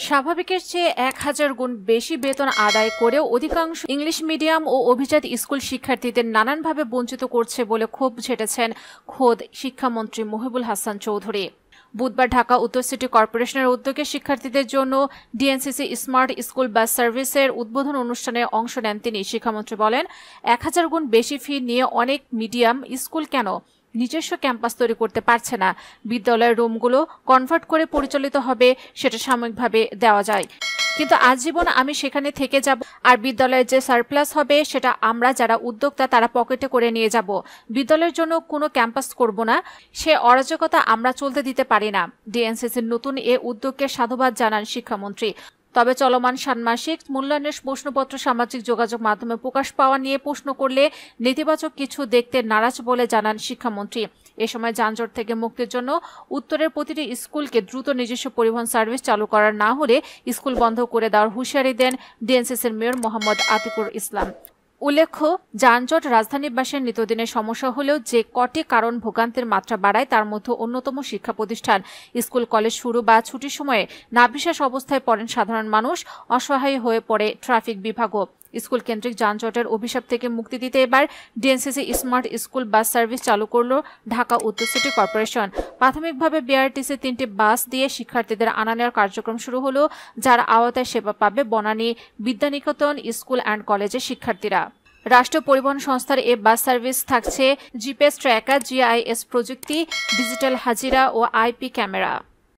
স্বাভাবিকের চেয়ে 1000 গুণ বেশি বেতন আদায় করেও অধিকাংশ ইংলিশ মিডিয়াম ও অভিজাত স্কুল শিক্ষার্থীদের নানানভাবে বঞ্চিত করছে বলে ক্ষোভ ঝেঁটেছেন খোদ শিক্ষামন্ত্রী মহিবুল হাসান চৌধুরী। বুধবার ঢাকা উত্তর সিটি কর্পোরেশনের উদ্যোগে শিক্ষার্থীদের জন্য ডিএনসিসি স্মার্ট স্কুল বাস সার্ভিসের উদ্বোধন অনুষ্ঠানে অংশ নেন তিনি। শিক্ষামন্ত্রী বলেন, 1000 গুণ বেশি ফি নিয়ে অনেক মিডিয়াম স্কুল কেন নিজস্ব ক্যাম্পাস তৈরি করতে পারছে না? বিদ্যালয়ের রুমগুলো কনভার্ট করে পরিচালিত হবে, সেটা সাময়িকভাবে দেওয়া যায়, কিন্তু আজীবন আমি সেখানে থেকে যাব, আর বিদ্যালয়ের যে সারপ্লাস হবে সেটা আমরা যারা উদ্যোক্তা তারা পকেটে করে নিয়ে যাব। বিদ্যালয়ের জন্য কোনো ক্যাম্পাস করব না, সে অরাজকতা আমরা চলতে দিতে পারি না। ডিএনসিসির নতুন এ উদ্যোগকে সাধুবাদ জানান শিক্ষামন্ত্রী। তবে চলমান ষান্মাসিক মূল্যায়নের প্রশ্নপত্র সামাজিক যোগাযোগ মাধ্যমে প্রকাশ পাওয়া নিয়ে প্রশ্ন করলে নেতিবাচক কিছু দেখতে নারাজ বলে জানান শিক্ষামন্ত্রী। এ সময় যানজট থেকে মুক্তির জন্য উত্তরের প্রতিটি স্কুলকে দ্রুত নিজস্ব পরিবহন সার্ভিস চালু করার না হলে স্কুল বন্ধ করে দেওয়ার হুঁশিয়ারি দেন ডিএনসিসির মেয়র মোহাম্মদ আতিকুর ইসলাম। উল্লেখ্য, যানজট রাজধানীবাসীর নিত্যদিনের সমস্যা হলেও যে কটি কারণ ভোগান্তির মাত্রা বাড়ায় তার মধ্যে অন্যতম শিক্ষা প্রতিষ্ঠান। স্কুল কলেজ শুরু বা ছুটির সময়ে নাভিশ্বাস অবস্থায় পড়েন সাধারণ মানুষ, অসহায় হয়ে পড়ে ট্রাফিক বিভাগও। স্কুল কেন্দ্রিক যানজটের অভিশাপ থেকে মুক্তি দিতে এবার DNCC smart school bus service চালু করল ঢাকা উত্তর সিটি কর্পোরেশন। প্রাথমিকভাবে বিআরটিসি 3টি বাস দিয়ে শিক্ষার্থীদের আনা নেওয়ার কার্যক্রম শুরু হলো, যার আওতায় সেবা পাবে বনানী বিদ্যানিকেতন স্কুল অ্যান্ড কলেজের শিক্ষার্থীরা। রাষ্ট্রীয় পরিবহন সংস্থার এ বাস সার্ভিস থাকছে জিপিএস ট্র্যাকার, জিআইএস প্রযুক্তি, ডিজিটাল হাজিরা ও আইপি ক্যামেরা।